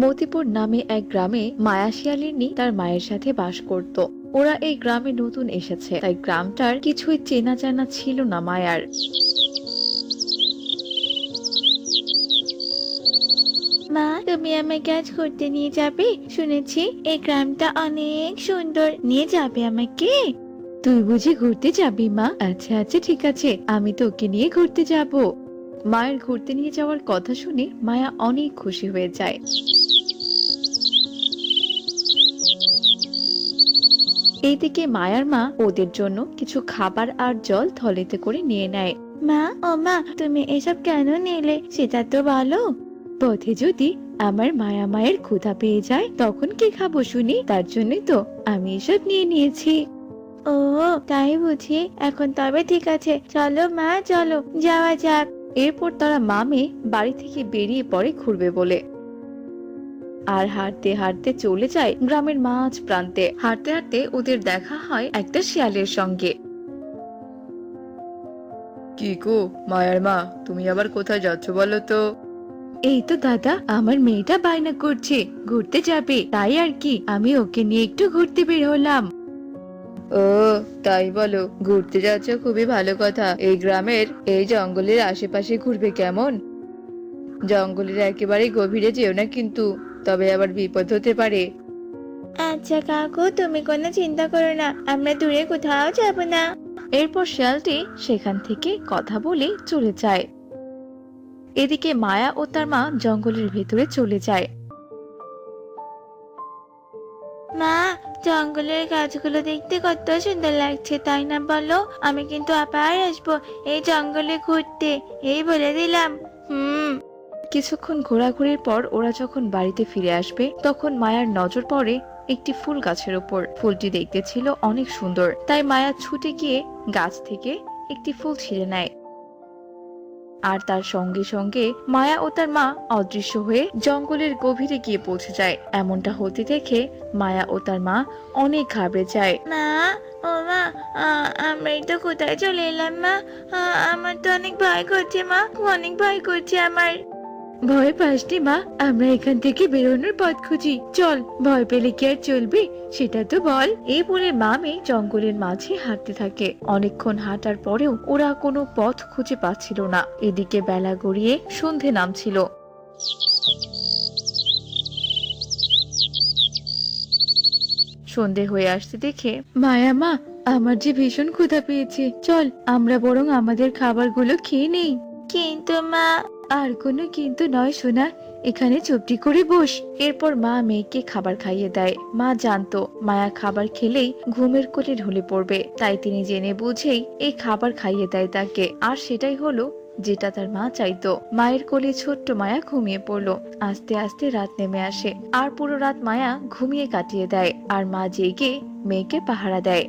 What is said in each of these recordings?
মতিপুর নামে এক গ্রামে মায়া শিয়ালিনী তার মায়ের সাথে বাস করত। ওরা এই গ্রামে নতুন এসেছে, তাই গ্রামটার কিছুই চেনা জানা ছিল না মায়ার। মা, তুমি আমাকে আজ ঘুরতে নিয়ে যাবে? শুনেছি এই গ্রামটা অনেক সুন্দর, নিয়ে যাবে আমাকে? তুই বুঝি ঘুরতে যাবি মা? আচ্ছা আচ্ছা, ঠিক আছে, আমি তোকে নিয়ে ঘুরতে যাব। মায়ের ঘুরতে নিয়ে যাওয়ার কথা শুনে মায়া অনেক খুশি হয়ে যায়। এইদিকে মায়ার মা ওদের জন্য কিছু খাবার আর জল থলেতে করে নিয়ে নেয়। মা, ও মা, তুমি এসব কেন নিলে সেটা তো বলো। পথে যদি আমার মায়া মায়ের ক্ষুধা পেয়ে যায় তখন কি খাবো শুনি, তার জন্যই তো আমি এসব নিয়ে নিয়েছি। ও, তাই বুঝি? এখন তবে ঠিক আছে, চলো মা, চলো যাওয়া যাক। এরপর তারা মামে বাড়ি থেকে বেরিয়ে পড়ে ঘুরবে বলে, আর হাঁটতে হাঁটতে চলে যায় গ্রামের মাঝ প্রান্তে। হাঁটতে হাঁটতে ওদের দেখা হয় একটা শিয়ালের সঙ্গে। কি গো মায়ার মা, তুমি আবার কোথায় যাচ্ছ বলো তো? এই তো দাদা, আমার মেয়েটা বায়না করছে ঘুরতে যাবে, তাই আর কি আমি ওকে নিয়ে একটু ঘুরতে বের হলাম। ও, তাই বলো, ঘুরতে যাচ্ছ, খুবই ভালো কথা। এই গ্রামের এই জঙ্গলের আশেপাশে ঘুরবে কেমন? জঙ্গলের একেবারে গভীরে যেও না কিন্তু, তবে আবার বিপদ হতে পারে। আচ্ছা কাকু, তুমি কোনো চিন্তা করো না, আমরা দূরে কোথাও যাব না। এরপর শিয়ালটি সেখান থেকে কথা বলে চলে যায়। এদিকে মায়া ও তার মা জঙ্গলের ভেতরে চলে যায়। মা, জঙ্গলের গাছগুলো দেখতে কত সুন্দর লাগছে, তাই না বলো? আমি কিন্তু আবার আসবো এই জঙ্গলে ঘুরতে, এই বলে দিলাম। কিছুক্ষণ ঘোরাঘুরির পর ওরা যখন বাড়িতে ফিরে আসবে তখন মায়ার নজর পড়ে একটি ফুল গাছের উপর। ফুলটি দেখতে ছিল অনেক সুন্দর, তাই মায়া ছুটে গিয়ে গাছ থেকে একটি ফুল ছিঁড়ে নেয়। আর তার সঙ্গে সঙ্গে মায়া ও তার মা অদৃশ্য হয়ে জঙ্গলের গভীরে গিয়ে পৌঁছে যায়। এমনটা হতে দেখে মায়া ও তার মা অনেক ঘাবড়ে যায়। মা, ও মা, আমরা এই তো কোথায় চলে এলাম মা? আমার তো অনেক ভয় করছে মা, অনেক ভয় করছে আমার। ভয় পাসনি মা, আমরা এখান থেকে বেরোনোর পথ খুঁজি, চল। ভয় পেলে কি আর চলবে, সেটা তো বল। এই বলে মা মেয়ে জঙ্গলের মাঝে হাঁটতে থাকে। অনেকক্ষণ হাঁটার পরেও ওরা কোনো পথ খুঁজে পাচ্ছিল না। এদিকে বেলা গড়িয়ে সন্ধে নামছিল। সন্ধে হয়ে আসতে দেখে মায়া, মা, আমার যে ভীষণ ক্ষুধা পেয়েছে, চল আমরা বরং আমাদের খাবারগুলো খেয়ে নেই। কিন্তু মা। আর কোনো কিন্তু নয় সোনা, এখানে চুপটি করে বস। এরপর মা মেয়েকে খাবার খাইয়ে দেয়। মা জানতো মায়া খাবার খেলেই ঘুমের কোলে ঢলে পড়বে, তাই তিনি জেনে বুঝেই এই খাবার খাইয়ে দেয় তাকে। আর সেটাই হলো যেটা তার মা চাইতো। মায়ের কোলে ছোট্ট মায়া ঘুমিয়ে পড়লো। আস্তে আস্তে রাত নেমে আসে, আর পুরো রাত মায়া ঘুমিয়ে কাটিয়ে দেয়, আর মা জেগে মেয়েকে পাহারা দেয়।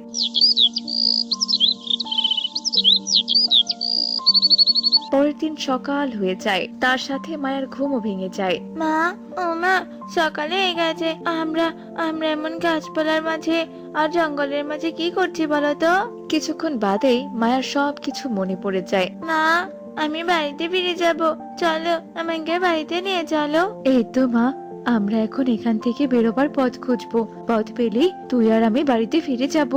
পরের দিন সকাল হয়ে যায়, তার সাথে মায়ের ঘুমও ভেঙে যায়। মা, ও মা, সকালে হয়ে গেছে, আমরা আমরা এমন গাছপালার মাঝে আর জঙ্গলের মাঝে কি করছি বলো তো? কিছুক্ষণ বাদেই মায়ার সব কিছু মনে পড়ে যায়। মা, আমি বাড়িতে ফিরে যাব, চলো আমাকে বাড়িতে নিয়ে চলো। এই তো মা, আমরা এখন এখান থেকে বেরোবার পথ খুঁজবো, পথ পেলেই তুই আর আমি বাড়িতে ফিরে যাব।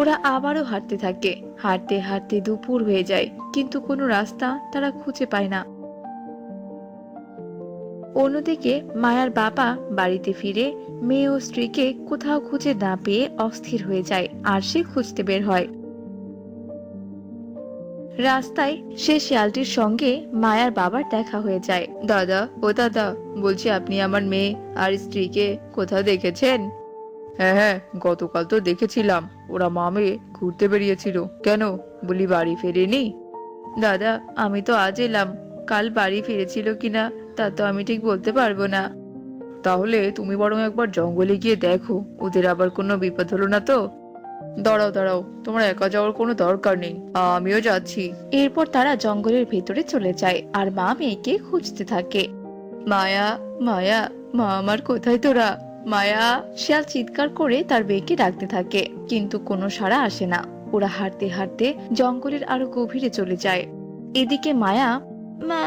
ওরা আবারও হাঁটতে থাকে। হাঁটতে হাঁটতে দুপুর হয়ে যায়, কিন্তু কোনো রাস্তা তারা খুঁজে পায় না। অন্যদিকে মায়ার বাবা বাড়িতে ফিরে মেয়ে ও স্ত্রীকে কোথাও খুঁজে না পেয়ে অস্থির হয়ে যায়, আর সে খুঁজতে বের হয়। রাস্তায় সে শিয়ালটির সঙ্গে মায়ার বাবার দেখা হয়ে যায়। দাদা, ও দাদা, বলছি আপনি আমার মেয়ে আর স্ত্রীকে কোথাও দেখেছেন? হ্যাঁ হ্যাঁ, গতকাল তো দেখেছিলাম, ওরা মামে ঘুরতে বেরিয়েছিল। কেন, বলি বাড়ি ফেরেনি? দাদা, আমি তো আজ এলাম, কাল বাড়ি ফিরেছিল কিনা তা তো আমি ঠিক বলতে পারবো না। তাহলে তুমি বরং একবার জঙ্গলে গিয়ে দেখো, ওদের আবার কোনো বিপদ হলো না তো। দাঁড়াও দাঁড়াও, তোমার একা যাওয়ার কোনো দরকার নেই, আমিও যাচ্ছি। এরপর তারা জঙ্গলের ভেতরে চলে যায়, আর মা মেয়েকে খুঁজতে থাকে। মায়া, মায়া, মা আমার কোথায় তোরা? মায়া। শিয়াল চিৎকার করে তার মেয়েকে ডাকতে থাকে, কিন্তু কোনো সাড়া আসে না। ওরা হাঁটতে হাঁটতে জঙ্গলের আরো গভীরে চলে যায়। এদিকে মায়া মা,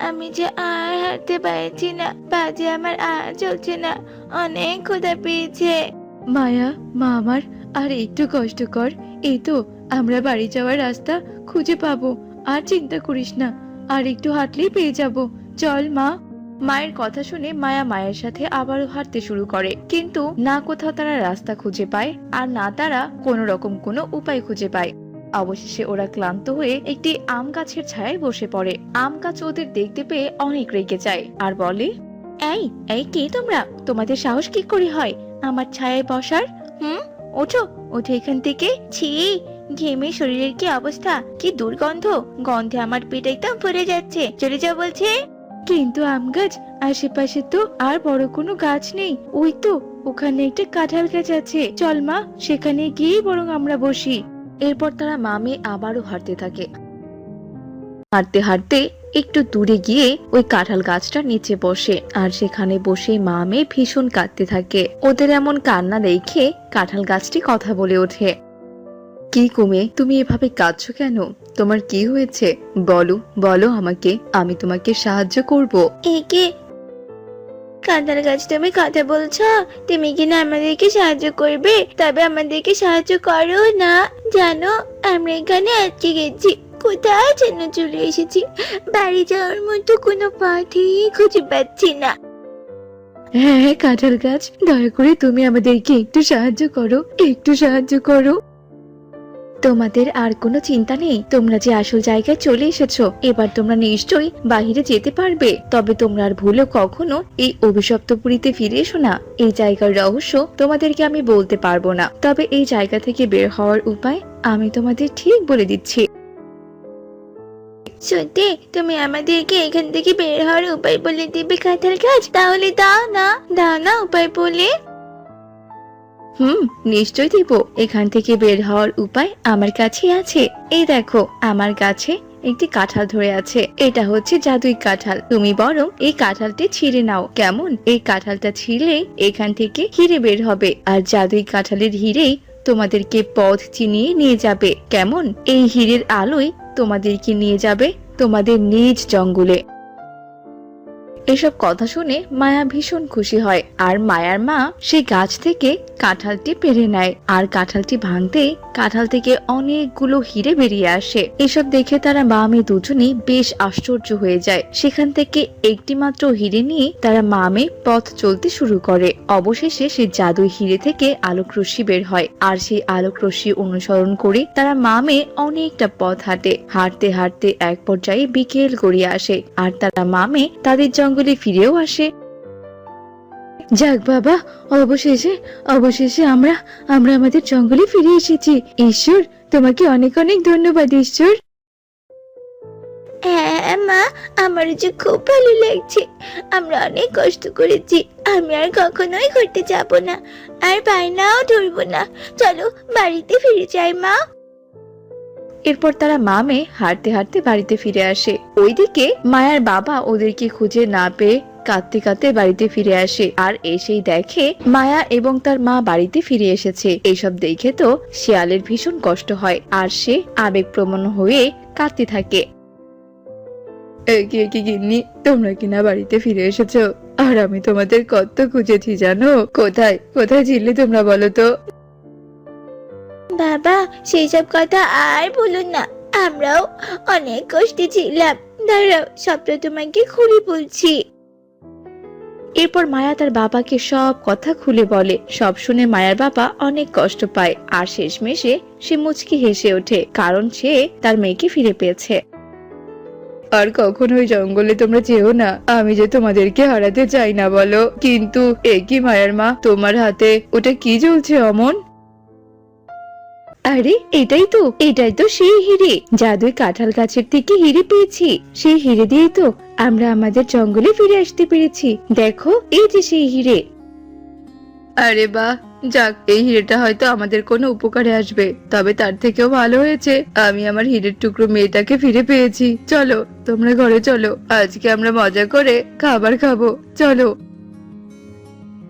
আমি যে আর হাঁটতে পারছি না, পা যে আমার আর চলছে না, অনেক ক্ষুধা পেয়েছে। মায়া, মা আমার, আর একটু কষ্ট কর। এই তো আমরা বাড়ি যাওয়ার রাস্তা খুঁজে পাবো। আর চিন্তা করিস না, আর একটু হাঁটলেই পেয়ে যাব। চল মা। মায়ের কথা শুনে মায়া মায়ের সাথে আবারও হাঁটতে শুরু করে, কিন্তু না কোথাও তারা রাস্তা খুঁজে পায়, আর না তারা কোনো রকম কোনো উপায় খুঁজে পায়। অবশেষে ওরা ক্লান্ত হয়ে একটি আম গাছের ছায়ায় বসে পড়ে। আম গাছ ওদের দেখতে পেয়ে অনেক রেগে যায় আর বলে, এই এই কে তোমরা? তোমাদের সাহস কি করে হয় আমার ছায়ায় বসার? ওঠো, ওঠো এখান থেকে। ছি, ঘেমে শরীরের কি অবস্থা, কি দুর্গন্ধ, গন্ধে আমার পেট একদম ভরে যাচ্ছে। চলে যাও বলছে। কিন্তু আম গাছ, আশেপাশে তো আর বড় কোনো গাছ নেই। ওই তো ওখানে একটা কাঁঠাল গাছ আছে, চল মা, সেখানে গিয়ে বরং আমরা বসি। এরপর তারা মা মেয়ে আবারও হাঁটতে থাকে। হাঁটতে হাঁটতে একটু দূরে গিয়ে ওই কাঁঠাল গাছটার নিচে বসে, আর সেখানে বসে মা মেয়ে ভীষণ কাঁদতে থাকে। ওদের এমন কান্না দেখে কাঁঠাল গাছটি কথা বলে ওঠে। কি কুমে, তুমি এভাবে কাঁদছো কেন? তোমার কি হয়েছে? বলো বলো আমাকে, আমি তোমাকে সাহায্য করব। একে কাঁঠাল গাছ, তুমি কথা বলছো? তুমি কি না আমাদেরকে সাহায্য করবে? তবে আমাদেরকে সাহায্য করো না। জানো, আমরা এখানে আটকে গেছি, কোথায় যেন চলে এসেছি, বাড়ি যাওয়ার মতো কোনো পথই খুঁজে পাচ্ছি না। হ্যাঁ হ্যাঁ কাঁঠাল গাছ, দয়া করে তুমি আমাদেরকে একটু সাহায্য করো, একটু সাহায্য করো। তোমাদের আর কোনো চিন্তা নেই, তোমরা যে আসল জায়গায় চলে এসেছো। এবার তোমরা নিশ্চয়ই বাহিরে যেতে পারবে। তবে তোমরা আর ভুলেও কখনো এই অভিশপ্ত পুরীতে ফিরে এসো না। এই জায়গার রহস্য তোমাদেরকে আমি বলতে পারবো না, তবে এই জায়গা থেকে বের হওয়ার উপায় আমি তোমাদের ঠিক বলে দিচ্ছি। সত্যি তুমি আমাদেরকে এখান থেকে বের হওয়ার উপায় বলে দিবে কাঁঠাল গাছ? তাহলে দাও না, দাও না উপায় বলে। নিশ্চয় দিব। এখান থেকে বের হওয়ার উপায় আমার কাছে আছে। এই দেখো, আমার কাছে একটি কাঁঠাল ধরে আছে। এটা হচ্ছে জাদুই কাঁঠাল। তুমি বরং এই কাঁঠালটি ছিঁড়ে নাও, কেমন? এই কাঁঠালটা ছিঁড়লেই এখান থেকে হিরে বের হবে, আর জাদুই কাঁঠালের হিরেই তোমাদেরকে পথ চিনিয়ে নিয়ে যাবে, কেমন? এই হীরের আলোয় তোমাদেরকে নিয়ে যাবে তোমাদের নিজ জঙ্গলে। এসব কথা শুনে মায়া ভীষণ খুশি হয়, আর মায়ার মা সেই গাছ থেকে কাঁঠালটি পেড়ে নেয়, আর কাঁঠালটি ভাঙতেই কাঁঠাল থেকে অনেকগুলো হিরে বেরিয়ে আসে। এসব দেখে তারা মা মেয়ে দুজনেই বেশ আশ্চর্য হয়ে যায়। সেখান থেকে একটি মাত্র হিরে নিয়ে তারা মা মেয়ে পথ চলতে শুরু করে। অবশেষে সেই জাদুই হিরে থেকে আলোক রশ্মি বের হয়, আর সেই আলোক রশ্মি অনুসরণ করে তারা মা মেয়ে অনেকটা পথ হাঁটে। হাঁটতে হাঁটতে এক পর্যায়ে বিকেল গড়িয়ে আসে, আর তারা মা মেয়ে তাদের জঙ্গলে ফিরেও আসে। যাক বাবা, অবশেষে অবশেষে আমরা আমাদের জঙ্গলে ফিরে এসেছি। ঈশ্বর, তোমাকে অনেক অনেক ধন্যবাদ ঈশ্বর। হ্যাঁ মা, আমার যে খুব ভালো লাগছে। আমরা অনেক কষ্ট করেছি, আমি আর কখনোই ঘুরতে যাব না, আর বায়নাও ধরবো না। চলো বাড়িতে ফিরে যাই মা। এরপর তারা মা মেয়ে হাঁটতে হাঁটতে বাড়িতে ফিরে আসে। ওইদিকে মায়ার বাবা ওদেরকে খুঁজে না পেয়ে কাঁদতে কাঁদতে বাড়িতে ফিরে আসে, আর এসেই দেখে মায়া এবং তার মা বাড়িতে ফিরে এসেছে। এসব দেখে তো শিয়ালের ভীষণ কষ্ট হয়, আর সে আবেগপ্রবণ হয়ে কাঁদতে থাকে। কি গিন্নি, তোমরা কিনা বাড়িতে ফিরে এসেছো? আর আমি তোমাদের কত খুঁজেছি জানো? কোথায় কোথায় ছিলে তোমরা, বলো তো? বাবা, সেই সব কথা আর বলুন না, আমরাও অনেক কষ্টে ছিলাম। দাঁড়াও, সবটা তোমাকে খুলে বলছি। এরপর মায়া তার বাবাকে সব কথা খুলে বলে। সব শুনে মায়ার বাবা অনেক কষ্ট পায়, আর শেষমেশে সে মুচকি হেসে ওঠে, কারণ সে তার মেয়েকে ফিরে পেয়েছে। আর কখনোই জঙ্গলে তোমরা যেও না, আমি যে তোমাদেরকে হারাতে চাই না বলো। কিন্তু একই মায়ার মা, তোমার হাতে ওটা কি জ্বলছে অমন? আরে এটাই তো সেই হিরে। জাদুই কাঁঠাল গাছের থেকে হিরে পেয়েছি। সেই হিরে দিয়েই তো আমরা আমাদের জঙ্গলে ফিরে আসতে পেরেছি। দেখো, এই যে সেই হিরে। আরে বাহ, যাক, এই হিরেটা হয়তো আমাদের কোনো উপকারে আসবে। তবে তার থেকেও ভালো হয়েছে আমি আমার হিরের টুকরো মেয়েটাকে ফিরে পেয়েছি। চলো তোমরা ঘরে চলো, আজকে আমরা মজা করে খাবার খাবো, চলো।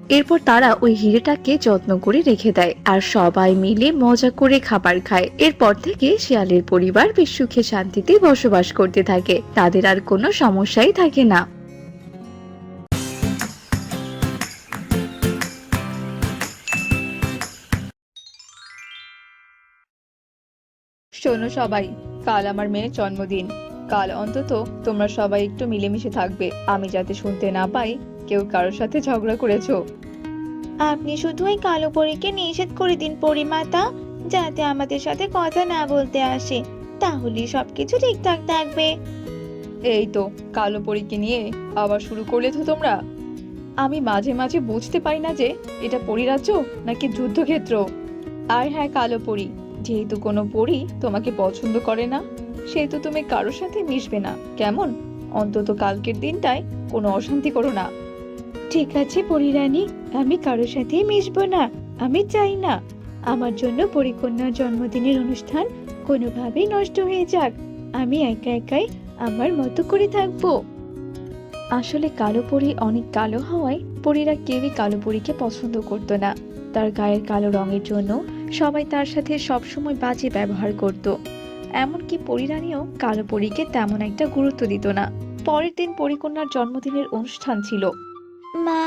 এরপর তারা ওই হিরেটাকে যত্ন করে রেখে দেয় আর সবাই মিলে মজা করে খাবার খায়। এরপর থেকে শিয়ালের পরিবার বেশ সুখে শান্তিতে বসবাস করতে থাকে, তাদের আর কোনো সমস্যাই থাকে না। শোনো সবাই, কাল আমার মেয়ের জন্মদিন। কাল অন্তত তোমরা সবাই একটু মিলেমিশে থাকবে, আমি যাতে শুনতে না পাই কেউ কারোর সাথে ঝগড়া করেছো। আপনি শুধু ওই কালো পরীকে নিষেধ করে দিন পরিমাতা, যাতে আমাদের সাথে কথা না বলতে আসে, তাহলেই সবকিছু ঠিকঠাক থাকবে। এই তো, কালো পরীকে নিয়ে আবার শুরু করলে তো তোমরা। আমি মাঝে মাঝে বুঝতে পারি না যে এটা পরিরাজ্য নাকি যুদ্ধক্ষেত্র। আর হ্যাঁ কালো পরী, যেহেতু কোনো পরী তোমাকে পছন্দ করে না, সেহেতু তুমি কারোর সাথে মিশবে না, কেমন? অন্তত কালকের দিনটায় কোনো অশান্তি করো না। ঠিক আছে পরিরানী, আমি কারোর সাথেই মিশবো না। আমি চাই না আমার জন্য পরিকন্যার জন্মদিনের অনুষ্ঠান কোনোভাবেই নষ্ট হয়ে যাক। আমি একা একাই আমার মতো করে থাকবো। আসলে কালো পরী অনেক কালো হওয়ায় পরীরা কেউই কালো পরীকে পছন্দ করতো না। তার গায়ের কালো রঙের জন্য সবাই তার সাথে সবসময় বাজে ব্যবহার করত। এমনকি পরীরানীও কালো পরীকে তেমন একটা গুরুত্ব দিত না। পরের দিন পরীকন্যার জন্মদিনের অনুষ্ঠান ছিল। মা,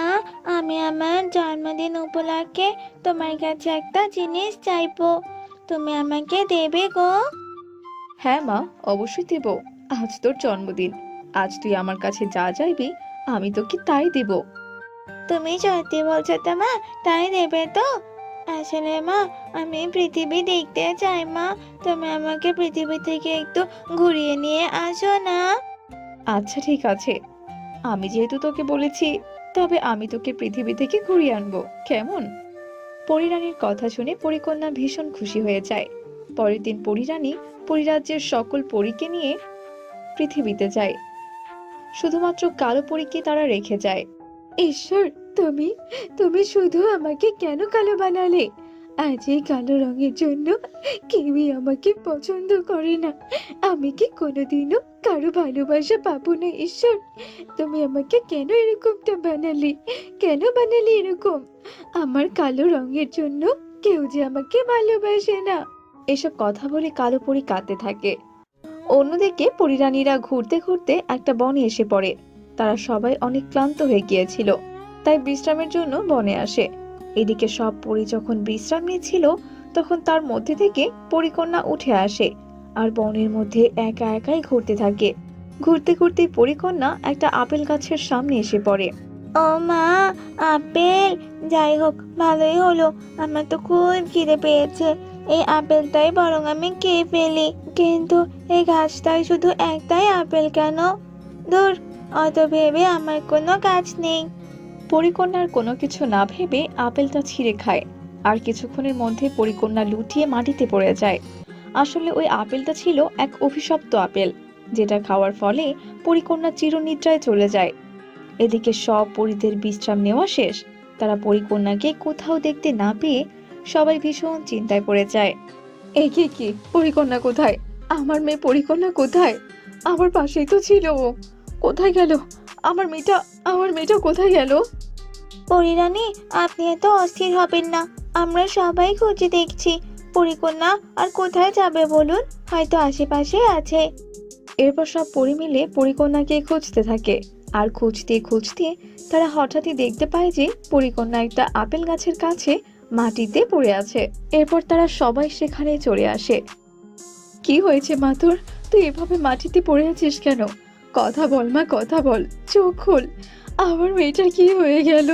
আমি আমার জন্মদিন উপলক্ষে তোমার কাছে একটা জিনিস চাইবো, তুমি আমাকে দেবে গো? হ্যাঁ মা, অবশ্যই দেব। আজ তোর জন্মদিন, আজ তুই আমার কাছে যা চাইবি আমি তোকে তাই দেব। তুমি সত্যি বলছো তো মা? তাই দেবে তো? আসলে মা, আমি পৃথিবী দেখতে চাই মা, তুমি আমাকে পৃথিবী থেকে একটু ঘুরিয়ে নিয়ে আসো না। আচ্ছা ঠিক আছে, আমি যেহেতু তোকে বলেছি, তবে আমি তোকে পৃথিবী থেকে ঘুরিয়ে আনবো, কেমন? পরীরানীর কথা শুনে পরীকন্যা ভীষণ খুশি হয়ে যায়। পরের দিন পরীরানী পরীরাজ্যের সকল পরীকে নিয়ে পৃথিবীতে যায়। শুধুমাত্র কালো পরীকে তারা রেখে যায়। ঈশ্বর, তুমি তুমি শুধু আমাকে কেন কালো বানালে? আজ এই কালো রঙের জন্য কেউই আমাকে পছন্দ করে না। আমি কি কোনোদিনও কারো ভালোবাসা পাবো না? ঈশ্বর, তুমি আমাকে কেন এরকমটা বানালে? কেন বানালে এরকম? আমার কালো রঙের জন্য কেউ যে আমাকে ভালোবাসে না। এসব কথা বলে কালো পরী কাঁদতে থাকে। অন্যদিকে পরীরানীরা ঘুরতে ঘুরতে একটা বনে এসে পড়ে। তারা সবাই অনেক ক্লান্ত হয়ে গিয়েছিল, তাই বিশ্রামের জন্য বনে আসে। এদিকে সব পরী যখন বিশ্রাম নিচ্ছিল, তখন তার মধ্যে থেকে পরীকন্যা উঠে আসে আর বনের মধ্যে একা একাই ঘুরতে থাকে। ঘুরতে ঘুরতে পরীকন্যা একটা আপেল গাছের সামনে এসে পড়ে। ও মা, আপেল! যাই হোক, ভালোই হলো, আমার তো খুব খিদে পেয়েছে। এই আপেলটাই বরং আমি খেয়ে ফেলি। কিন্তু এই গাছটায় শুধু একটাই আপেল কেন? দূর, অত ভেবে আমার কোনো কাজ নেই। পরীকন্যার কোনো কিছু না ভেবে আপেলটা ছিঁড়ে খায়, আর কিছুক্ষণের মধ্যে পরীকন্যা লুটিয়ে মাটিতে পড়ে যায়। আসলে ওই আপেলটা ছিল এক অভিশপ্ত আপেল, যেটা খাওয়ার ফলে পরীকন্যা চিরনিদ্রায় চলে যায়। এদিকে সব পরীদের বিশ্রাম নেওয়া শেষ। তারা পরীকন্যাকে কোথাও দেখতে না পেয়ে সবাই ভীষণ চিন্তায় পড়ে যায়। এই কি পরীকন্যা কোথায়? আমার মেয়ে পরীকন্যা কোথায়? আমার পাশেই তো ছিল ও, কোথায় গেল? আমার মেয়েটা কোথায় গেল? পরিরানী, আপনি এত অস্থির হবেন না, আমরা সবাই খুঁজে দেখছি। পরিকন্যা আর কোথায় যাবে বলুন? হয়তো আশেপাশে আছে। এরপর সব পরী মিলে পরীকন্যাকে খুঁজতে থাকে, আর খুঁজতে খুঁজতে তারা হঠাৎই দেখতে পায় যে পরীকন্যা একটা আপেল গাছের কাছে মাটিতে পড়ে আছে। এরপর তারা সবাই সেখানে চলে আসে। কি হয়েছে মা তোর? তুই এভাবে মাটিতে পড়ে আছিস কেন? কথা বল মা, কথা বল, চোখ খোল। আমার মেয়েটার কি হয়ে গেল?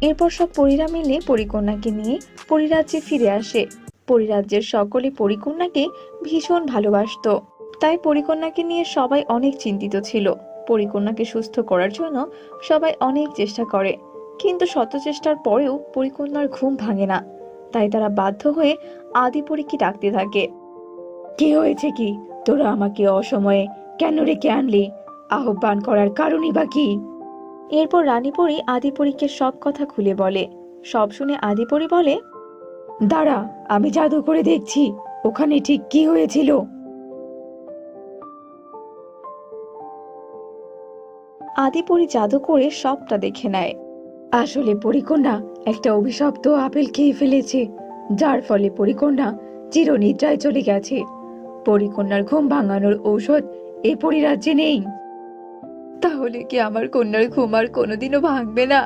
এরপর সব পরীরা মিলে পরীকন্যাকে নিয়ে পরীরাজ্যে ফিরে আসে। পরীরাজ্যের সকলে পরীকন্যাকে ভীষণ ভালোবাসতো, তাই পরীকন্যাকে নিয়ে সবাই অনেক চিন্তিত ছিল। পরীকন্যাকে সুস্থ করার জন্য সবাই অনেক চেষ্টা করে, কিন্তু শত চেষ্টার পরেও পরীকন্যার ঘুম ভাঙে না। তাই তারা বাধ্য হয়ে আদিপরীকে ডাকতে থাকে। কি হয়েছে কি? তোরা আমাকে অসময়ে কেন রেখে আনলি? আহ্বান করার কারণই বা কি? এরপর রানীপরী আদিপরীকে সব কথা খুলে বলে। সব শুনে আদিপরী বলে, দাঁড়া, আমি জাদু করে দেখছি ওখানে ঠিক কি হয়েছিল। আদিপরী জাদু করে সবটা দেখে নেয়। আসলে পরিকন্যা একটা অভিশপ্ত আপেল খেয়ে ফেলেছে, যার ফলে পরিকন্যা চিরনিদ্রায় চলে গেছে। পরিকন্যার ঘুম ভাঙানোর ঔষধ এই পরিরাজ্যে নেই। তাহলে কি আমার কন্যার ঘুম আর কোনোদিনও ভাঙবে না?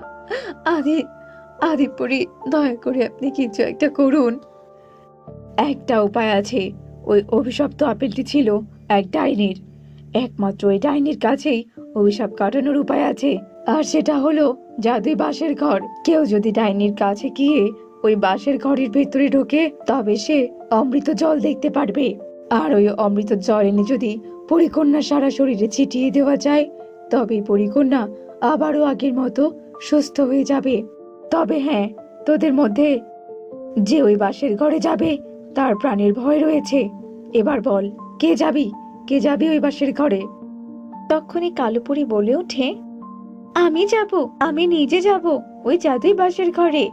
আদি আদিপুরি, দয়া করে আপনি কিছু একটা করুন। একটা উপায় আছে। ওই অভিশপ্ত আপেলটি ছিল এক ডাইনির। একমাত্র ওই ডাইনির কাছেই অভিশাপ কাটানোর উপায় আছে, আর সেটা হলো জাদুই বাঁশের ঘর। কেউ যদি ডাইনির কাছে গিয়ে ওই বাঁশের ঘরের ভেতরে ঢোকে, তবে সে অমৃত জল দেখতে পারবে। আর ওই অমৃত জল এনে যদি পরিকন্যা সারা শরীরে ছিটিয়ে দেওয়া যায়, তবে পরিকন্যা আবারও আগের মতো সুস্থ হয়ে যাবে। তবে হ্যাঁ, তোদের মধ্যে যে ওই বাঁশের ঘরে যাবে তার প্রাণের ভয় রয়েছে। এবার বল, কে যাবি? কে যাবি ওই বাঁশের ঘরে? তখনই কালোপুরি বলে ওঠে, আমি যাব, আমি নিজে যাব ওই জাদুই বাঁশের ঘরে।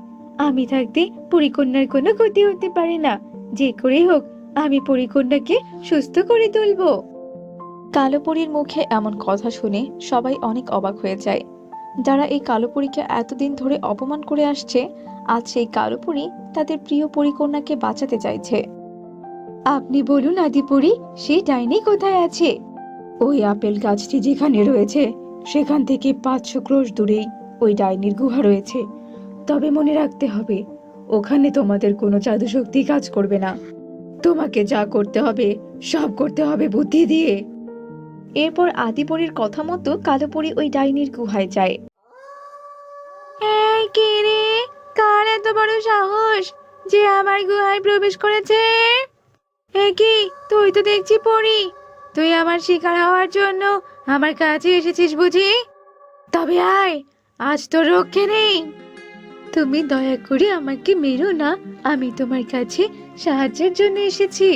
আমি থাকতে পরিকন্যার কোনো ক্ষতি হতে পারে না। যে করেই হোক আমি পরিকন্যাকে সুস্থ করে তুলবো। কালোপরীর মুখে এমন কথা শুনে সবাই অনেক অবাক হয়ে যায়। যারা এই কালোপরীকে এতদিন ধরে অপমান করে আসছে, আজ সেই কালোপরী তাদের প্রিয় পরিকন্যাকে বাঁচাতে চাইছে। আপনি বলুন আদিপরী, সেই ডাইনি কোথায় আছে? ওই আপেল গাছটি যেখানে রয়েছে সেখান থেকে 500 ক্রোশ দূরেই ওই ডাইনির গুহা রয়েছে। তবে মনে রাখতে হবে, ওখানে তোমাদের কোনো জাদু শক্তি কাজ করবে না। তোমাকে যা করতে হবে সব করতে হবে বুদ্ধি দিয়ে। এরপর আদিপরীর কথা মতো কালোপরী ওই ডাইনির গুহায় যায়। এই কে রে? কার এত বড় সাহস যে আমার গুহায় প্রবেশ করেছে? এ কি, তুই তো দেখছি পরী। তুই আমার শিকার হওয়ার জন্য আমার কাছে এসেছিস বুঝি? তবে আয়, আজ তোর রক্ষে নেই। তুমি দয়া করে আমাকে মেরো না, আমি তোমার কাছে সাহায্যের জন্য এসেছি।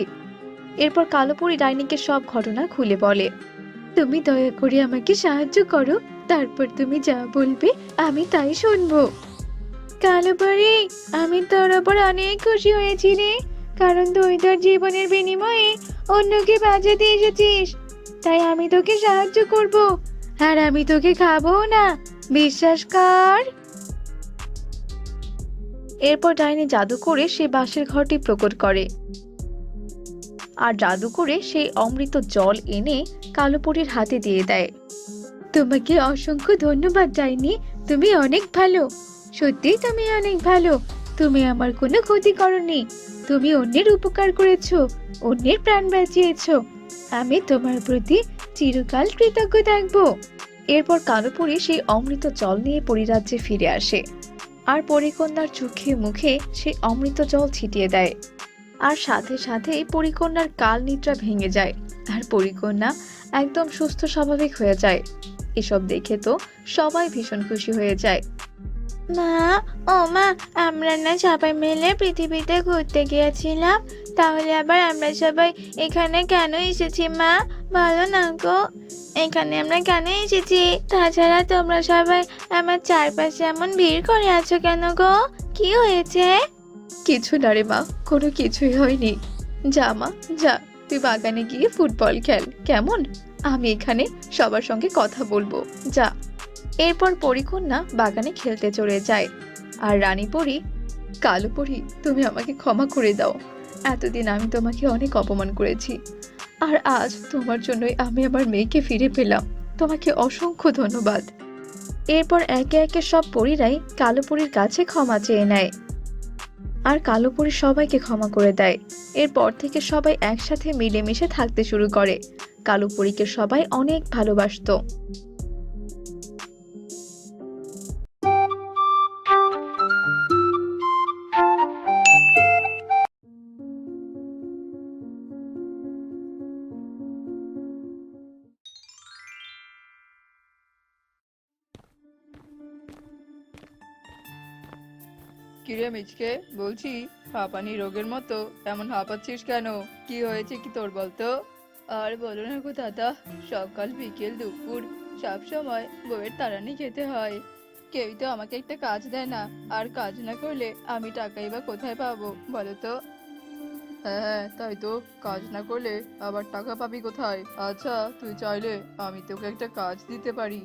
এরপর কালোপরী ডাইনিকে সব ঘটনা খুলে বলে। তুমি দয়া করে আমাকে সাহায্য করো, তারপর তুমি যা বলবে আমি তাই শুনবো। কালোপরী, আমি তোর ওপর অনেক খুশি হয়েছি রে, কারণ তুই তোর জীবনের বিনিময়ে অন্যকে বাঁচাতে এসেছিস। তাই আমি তোকে সাহায্য করব, আর আমি তোকে খাবো না, বিশ্বাস কর। এরপর ডাইনি জাদু করে সে বাঁশের ঘরটি প্রকট করে, আর জাদু করে সেই অমৃত জল এনে কালোপরীর হাতে দিয়ে দেয়। তোমাকে অসংখ্য ধন্যবাদ ডাইনি, তুমি অনেক ভালো। সত্যি তুমি অনেক ভালো। তুমি আমার কোনো ক্ষতি করনি, তুমি অন্যের উপকার করেছো, অন্যের প্রাণ বাঁচিয়েছো। আমি তোমার প্রতি চিরকাল কৃতজ্ঞ থাকবো। এরপর কালোপরী সেই অমৃত জল নিয়ে পরিরাজ্যে ফিরে আসে, আর পরিকন্যার চোখে মুখে সেই অমৃত জল ছিটিয়ে দেয়। আর সাথে সাথেই পরিকন্যার কাল নিদ্রা ভেঙে যায়, আর পরিকন্যা একদম সুস্থ স্বাভাবিক হয়ে যায়। এসব দেখে তো সবাই ভীষণ খুশি হয়ে যায়। মা, ও মা, আমরা না সবাই মিলে পৃথিবীতে ঘুরতে গিয়েছিলাম, তাহলে আবার আমরা সবাই এখানে কেন এসেছি মা? বলো না গো, এখানে আমরা কেন এসেছি? তাছাড়া তোমরা সবাই আমার চারপাশে এমন ভিড় করে আছো কেন গো? কি হয়েছে? কিছু না রে মা, কোনো কিছুই হয়নি। যা মা, যা, তুই বাগানে গিয়ে ফুটবল খেল, কেমন? আমি এখানে সবার সঙ্গে কথা বলবো, যা। এরপর পরিকন্যা বাগানে খেলতে চলে যায়, আর রানী পরী, কালো পরী, তুমি আমাকে ক্ষমা করে দাও। এতদিন আমি তোমাকে অনেক অপমান করেছি, আর আজ তোমার জন্যই আমি আমার মেয়েকে ফিরে পেলাম। তোমাকে অসংখ্য ধন্যবাদ। এরপর একে একে সব পরীরাই কালো পরীর কাছে ক্ষমা চেয়ে নেয়, আর কালো পরী সবাইকে ক্ষমা করে দেয়। এরপর থেকে সবাই একসাথে মিলেমিশে থাকতে শুরু করে। কালো পরীকে সবাই অনেক ভালোবাসতো। কিরে মিচকে, বলছি, হাঁপানি রোগের মতো এমন হাঁপাচ্ছিস কেন? কি হয়েছে কি তোর বলতো? আর বলো না গো দাদা, সকাল বিকেল দুপুর সব সময় বউয়ের তাড়ানি খেতে হয়। কেউই তো আমাকে একটা কাজ দেয় না, আর কাজ না করলে আমি টাকাই বা কোথায় পাবো বলো তো? হ্যাঁ হ্যাঁ, তাই তো, কাজ না করলে আবার টাকা পাবি কোথায়? আচ্ছা, তুই চাইলে আমি তোকে একটা কাজ দিতে পারি।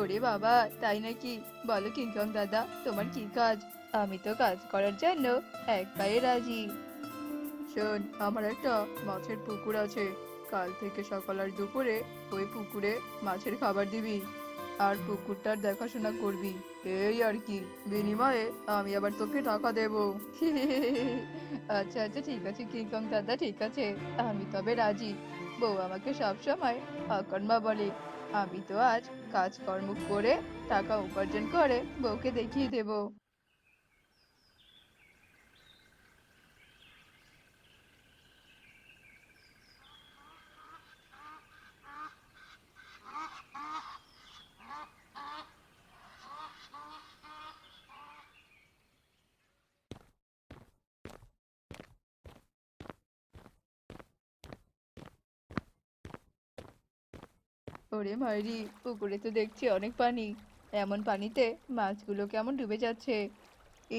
ওরে বাবা, তাই নাকি? বলো কিংকং দাদা, তোমার কি কাজ? আমি তো কাজ করার জন্য এক পায়ে রাজি। শোন, আমার একটা মাছের পুকুর আছে। কাল থেকে সকাল আর দুপুরে ওই পুকুরে মাছের খাবার দিবি আর পুকুরটার দেখাশোনা করবি। এই আর কি, বিনিময়ে আমি আবার তোকে টাকা দেব। আচ্ছা আচ্ছা, ঠিক আছে কিংকং দাদা, ঠিক আছে। আমি তবে রাজি। বউ আমাকে সবসময় অকর্মা বলে। আমি তো আজ কাজকর্ম করে টাকা উপার্জন করে বউকে দেখিয়ে দেব। ওরে মাইরি, পুকুরে তো দেখছি অনেক পানি। এমন পানিতে মাছগুলো কেমন ডুবে যাচ্ছে।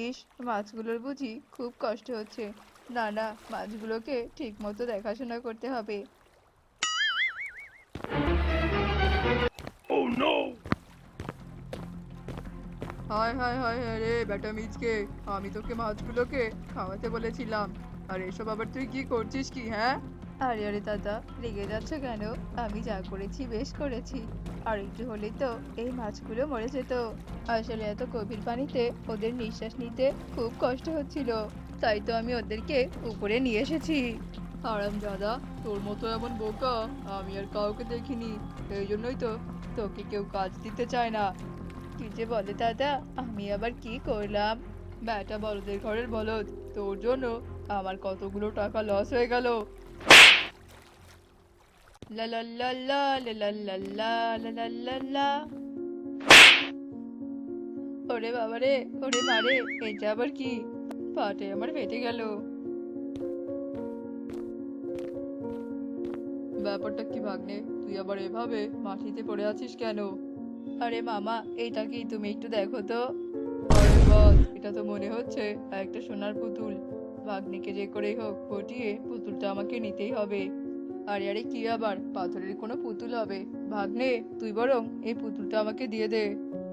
ইস, মাছগুলোর বুঝি খুব কষ্ট হচ্ছে। না না, মাছগুলোকে ঠিক মতো দেখাশোনা করতে হবে। হায় হায় হায় হায় রে বেটা মিচকে, আমি তোকে মাছগুলোকে খাওয়াতে বলেছিলাম, আর এসব আবার তুই কি করছিস কি, হ্যাঁ? আরে আরে দাদা, রেগে যাচ্ছ কেন? আমি যা করেছি বেশ করেছি। আর একটু হলেই তো এই মাছগুলো মরে যেত। আসলে এত গভীর পানিতে ওদের নিঃশ্বাস নিতে খুব কষ্ট হচ্ছিল, তাই তো আমি ওদেরকে উপরে নিয়ে এসেছি। হারাম দাদা, তোর মতো এমন বোকা আমি আর কাউকে দেখিনি। এই জন্যই তো তোকে কেউ কাজ দিতে চায় না। কি যে বলে দাদা, আমি আবার কি করলাম? ব্যাটা বলদের ঘরের বলদ, তোর জন্য আমার কতগুলো টাকা লস হয়ে গেল। লা লা লা লা লা লা লা লা লা লা লা লা। ওরে বাবা রে, ওরে মারে, এটা আবার কি? পাটে আমার ফেটে গেল। ব্যাপারটা কি ভাগ্নে, তুই আবার এভাবে মাটিতে পড়ে আছিস কেন? আরে মামা, এইটা কি, তুমি একটু দেখো তো। আরে বাস, এটা তো মনে হচ্ছে একটা সোনার পুতুল। ভাগ্নিকে যে করেই হোক পটিয়ে পুতুলটা আমাকে নিতেই হবে। আরে আরে, কি আবার পাথরের কোনো পুতুল হবে? ভাগ্নে, তুই বরং এই পুতুলটা আমাকে দিয়ে দে।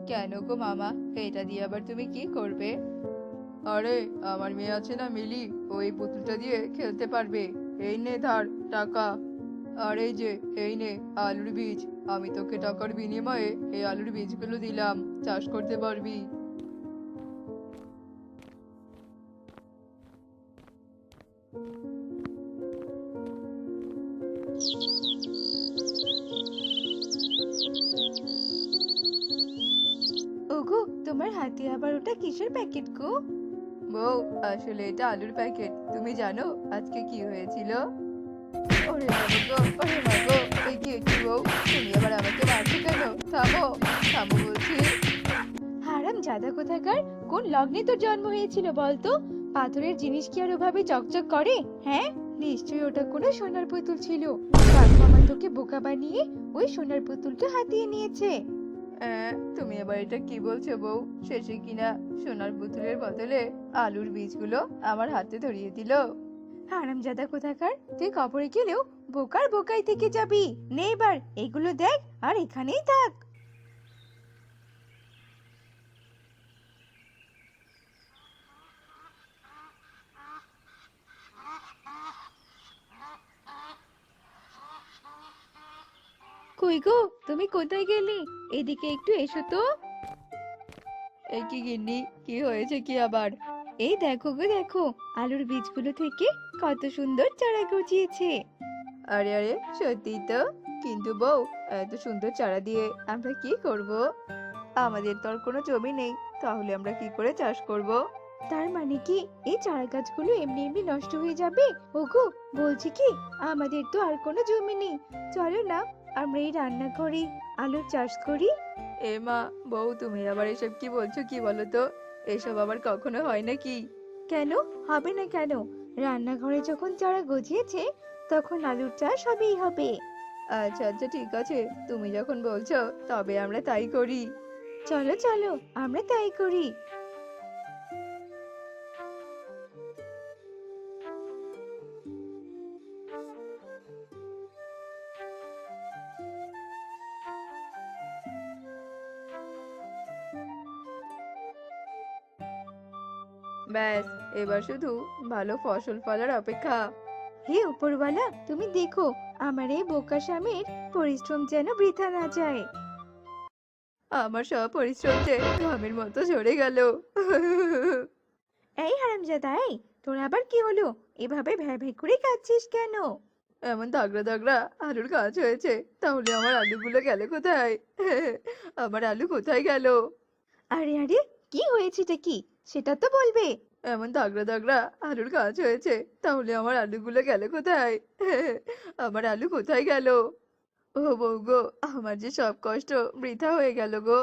কেন গো মামা, এটা দিয়ে আবার তুমি কি করবে? আরে, আমার মেয়ে আছে না মিলি, ও এই পুতুলটা দিয়ে খেলতে পারবে। এই নে ধার টাকা। আর এই যে, এই নে আলুর বীজ। আমি তোকে টাকার বিনিময়ে এই আলুর বীজগুলো দিলাম, চাষ করতে পারবি। ওগো, তোমার হাতে আবার ওটা কিসের প্যাকেট গো? বউ, আসলে এটা আলুর প্যাকেট। তুমি জানো আজকে কি হয়েছিল? ওরে বাবা গো, ওরে মা গো, এ কি একটি বউ, তুমি আবার আমাকে মারছো কেন? থামো, থামো বলছি। হারাম জাদা কোথাকার, কোন লগ্নে তোর জন্ম হয়েছিল বলতো? পাথরের জিনিস কি আর ওভাবে চকচক করে? হ্যাঁ, নিশ্চয়ই ওটা কোনো সোনার পুতুল ছিল। কাকু আমার তোকে বোকা বানিয়ে ওই সোনার পুতুলটা হাতিয়ে নিয়েছে। তুমি আবার এটা কি বলছো বউ? শেষে কিনা সোনার পুতুলের বদলে আলুর বীজগুলো আমার হাতে ধরিয়ে দিল। হারামজাদা কোথাকার, তুই কবরে গেলেও বোকার বোকাই থেকে যাবি। নে এবার এগুলো দেখ আর এখানেই থাক। কই গো, তুমি কোথায় গেলি? এদিকে একটু এসো তো। এ কি গিন্নি, কি হয়েছে কি আবার? এই দেখো গো দেখো, আলুর বীজগুলো থেকে কত সুন্দর চারা গজিয়েছে। আরে আরে, সত্যিই তো। কিন্তু বউ, এত সুন্দর চারা দিয়ে আমরা কি করব? আমাদের তো আর কোনো জমি নেই, তাহলে আমরা কি করে চাষ করব? তার মানে কি এই চারা গাছগুলো এমনি এমনি নষ্ট হয়ে যাবে? ওগো, বলছি কি, আমাদের তো আর কোনো জমি নেই, চলো না আমরা এই রান্নাঘরে আলুর চাষ করি। এ মা, বউ তুমি আবার এসব কি বলছো কি বলো তো? এসব আবার কখনো হয় নাকি? কেন হবে না কেন? রান্নাঘরে যখন চারা গজিয়েছে তখন আলুর চাষ হবেই হবে। আচ্ছা আচ্ছা, ঠিক আছে, তুমি যখন বলছো তবে আমরা তাই করি। চলো চলো, আমরা তাই করি। ব্যাস, এবার শুধু ভালো ফসল ফলার অপেক্ষা। হে উপরওয়ালা, তুমি দেখো আমার এই বোকা স্বামীর পরিশ্রম যেন বৃথা না যায়। আমার সব পরিশ্রম যে ঘামের মতো ঝরে গেল। এই হারামজাদা, এই তোর আবার কি হলো? এভাবে ভ্যাঁ ভ্যাঁ করে কাঁদছিস কেন? এমন দাগড়া দাগড়া আলুর গাছ হয়েছে, তাহলে আমার আলুগুলো গেল কোথায়? আমার আলু কোথায় গেল? আরে আরে, কি হয়েছেটা কি সেটা তো বলবে। এমন দাগড়া দাগড়া আলুর গাছ হয়েছে, তাহলে আমার আলুগুলো গেল কোথায়? আমার আলু কোথায় গেল? ও বউ গো, আমার যে সব কষ্ট বৃথা হয়ে গেল গো।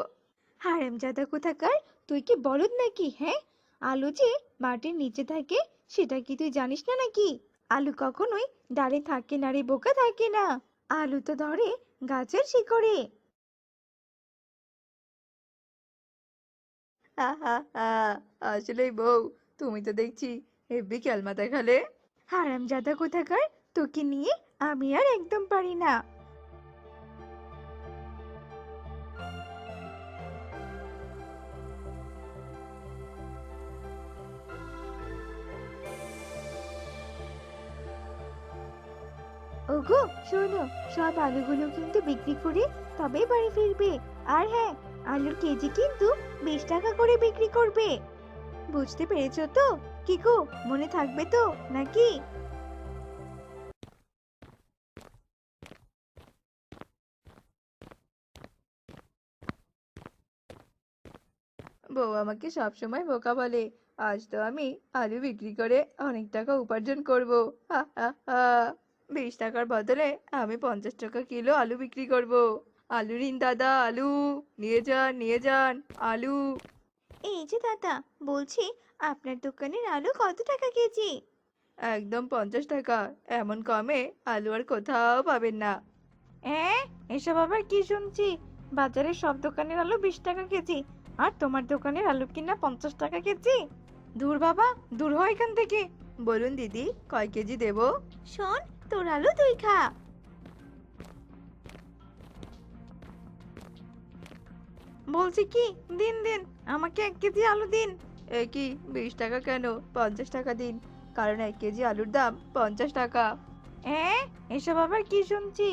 হারামজাদা কোথাকার, তুই কি বলদ নাকি? হ্যাঁ, আলু যে মাটির নিচে থাকে সেটা কি তুই জানিস না নাকি? আলু কখনোই ডালে থাকে না রে বোকা, থাকে না। আলু তো ধরে গাছের শিকড়ে। আসলেই বউ, তুমি তো দেখছি হেব্বি ক্যালমা দেখালে। হারামজাদা কোথাকার, তোকে নিয়ে আমি আর একদম পারি না। ওগো শোনো, সব আলুগুলো কিন্তু বিক্রি করে তবেই বাড়ি ফিরবে। আর হ্যাঁ, আলুর কেজি কিন্তু 20 টাকা করে বিক্রি করবে। বুঝতে পেরেছো তো? কি গো, মনে থাকবে তো নাকি? বউ আমাকে সবসময় বোকা বলে। আজ তো আমি আলু বিক্রি করে অনেক টাকা উপার্জন করব। হা হা হা। 20 টাকার বদলে আমি 50 টাকা কিলো আলু বিক্রি করব। আলু নিন দাদা, আলু নিয়ে যান, নিয়ে যান আলু। এই যে দাদা, বলছি আপনার দোকানের আলু কত টাকা কেজি? একদম 50 টাকা। এমন কমে আলু আর কোথাও পাবেন না। এসব আবার কি শুনছি? বাজারে সব দোকানের আলু 20 টাকা কেজি, আর তোমার দোকানের আলু কিনা 50 টাকা কেজি? দূর বাবা, দূর হয় এখান থেকে। বলুন দিদি, কয় কেজি দেব? শোন, তোর আলু তুই খা। বলছি কি, দিন দিন, আমাকে 1 কেজি আলু দিন। এ কি, 20 টাকা কেন, 50 টাকা দিন। কারণ 1 কেজি আলুর দাম 50 টাকা। এসব আবার কি শুনছি?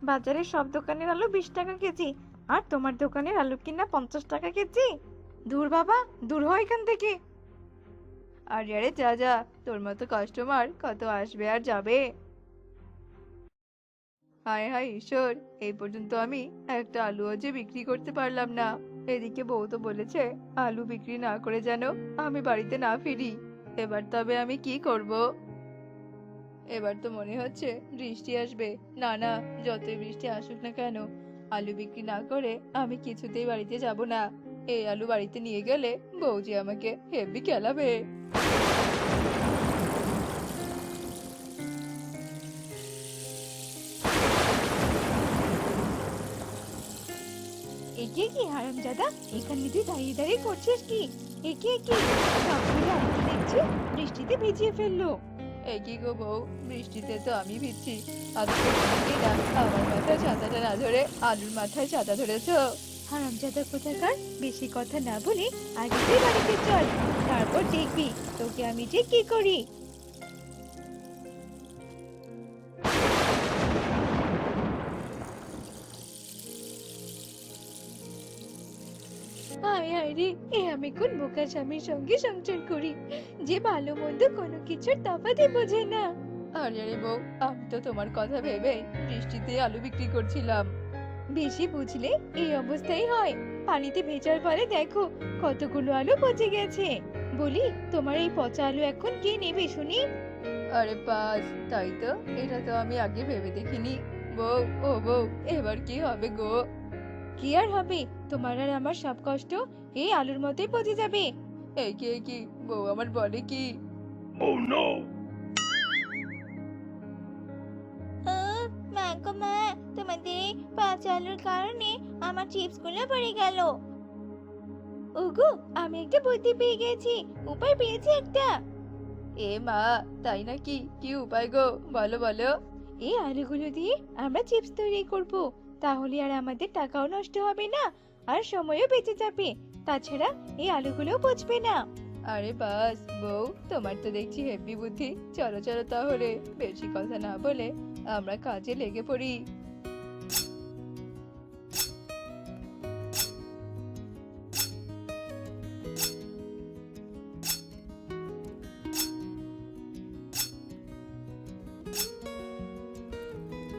বাজারে সব দোকানের আলু 20 টাকা কেজি, আর তোমার দোকানের আলু কিনা 50 টাকা কেজি? দূর বাবা, দূর হয় এখান থেকে। আরে আরে, যা যা, তোর মতো কাস্টমার কত আসবে আর যাবে। হায় হায় ঈশ্বর, এই পর্যন্ত আমি একটা আলুও যে বিক্রি করতে পারলাম না। এদিকে বউ তো বলেছে আলু বিক্রি না করে যেন আমি বাড়িতে না ফিরি। এবার তবে আমি কি করব? এবার তো মনে হচ্ছে বৃষ্টি আসবে। না না, যতই বৃষ্টি আসুক না কেন, আলু বিক্রি না করে আমি কিছুতেই বাড়িতে যাব না। এই আলু বাড়িতে নিয়ে গেলে বউজি আমাকে হেব্বি খেলাবে। একে কি হারামজাদা, এখানে তুই দাঁড়িয়ে দাঁড়িয়ে করছিস কি? একে কি সবগুলো আলু দেখছি বৃষ্টিতে ভিজিয়ে ফেললো। এই কি গো বউ, বৃষ্টিতে তো আমি ভিজছি। অথচ তুমি কিনা আমার মাথায় ছাতাটা না ধরে আলুর মাথায় ছাতা ধরেছো। হারামজাদা কোথাকার, বেশি কথা না বলে আগে তুই বাড়িতে চল, তারপর দেখবি তোকে আমি যে কি করি। হায় হায় রে, আমি কোন বোকা স্বামীর সঙ্গে সংসার করি, যে ভালো মন্দ কোনো কিছুর তফাৎই বোঝে না। আরে আরে বউ, আমি তো তোমার কথা ভেবে বৃষ্টিতে আলু বিক্রি করছিলাম। বেশি বুঝলে এই অবস্থাই হয়। পানিতে ভেজার ফলে দেখো কতগুলো আলু পচে গেছে। বলি, তোমার এই পচা আলু এখন কে নেবে শুনি? আরে বাস, তাই তো, এটা তো আমি আগে ভেবে দেখিনি। বউ, ও বউ, এবার কি হবে গো? কি আর হবে, তোমার আর আমার সব কষ্ট এই আলুর মতোই পচে যাবে। এ কি, বউ আমার বলে কি? মা গো মা, তোমাদের এই পচা আলুর কারণে আমার চিপস গুলো পড়ে গেল। ওগো, আমি একটা বুদ্ধি পেয়ে গেছি, উপায় পেয়েছি একটা। এ মা, তাই নাকি? কি উপায় গো, বলো বলো। এই আলুগুলো দিয়ে আমরা চিপস তৈরি করব, তাহলে আর আমাদের টাকাও নষ্ট হবে না, আর সময়ও বেঁচে যাবে। তাছাড়া এই আলুগুলোও পচবে না। আরে বাস বউ, তোমার তো দেখছি হেব্বি বুদ্ধি। চলো চলো তাহলে বেশি কথা না বলে আমরা কাজে লেগে পড়ি।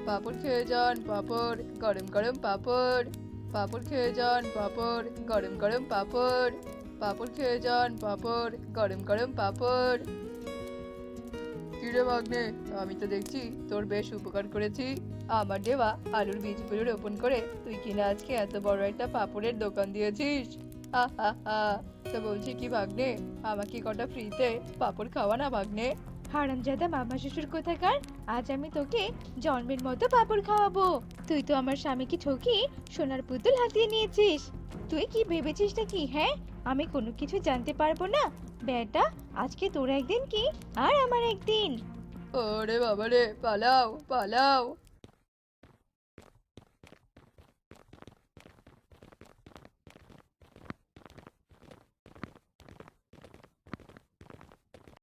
পাপড় খেয়ে যান, পাপড়, গরম গরম পাপড়। পাপড় খেয়ে যান, পাপড়, গরম গরম পাপড়। পাপড় খেয়ে যান, পাপড়, গরম গরম পাপড়। কিরে ভাগ্নে, আমি তো দেখছি তোর বেশ উপকার করেছি। আমার দেওয়া আলুর বীজগুলো রোপণ করে তুই কিনা আজকে এত বড় একটা পাপড়ের দোকান দিয়েছিস। হা হা হা। তো বলছি কি ভাগ্নে, আমাকে কটা ফ্রিতে পাপড় খাওয়া না ভাগ্নে? হারামজাদা মামা শ্বশুর কোথাকার, আজ আমি তোকে জন্মের মতো পাপড় খাওয়াবো। তুই তো আমার স্বামীকে ঠকিয়ে সোনার পুতুল হাতিয়ে নিয়েছিস। তুই কি ভেবেছিস নাকি, হ্যাঁ আমি কোনো কিছু জানতে পারবো না? বেটা, আজকে তোর একদিন কি আর আমার একদিন। ওরে বাবারে, পালাও পালাও।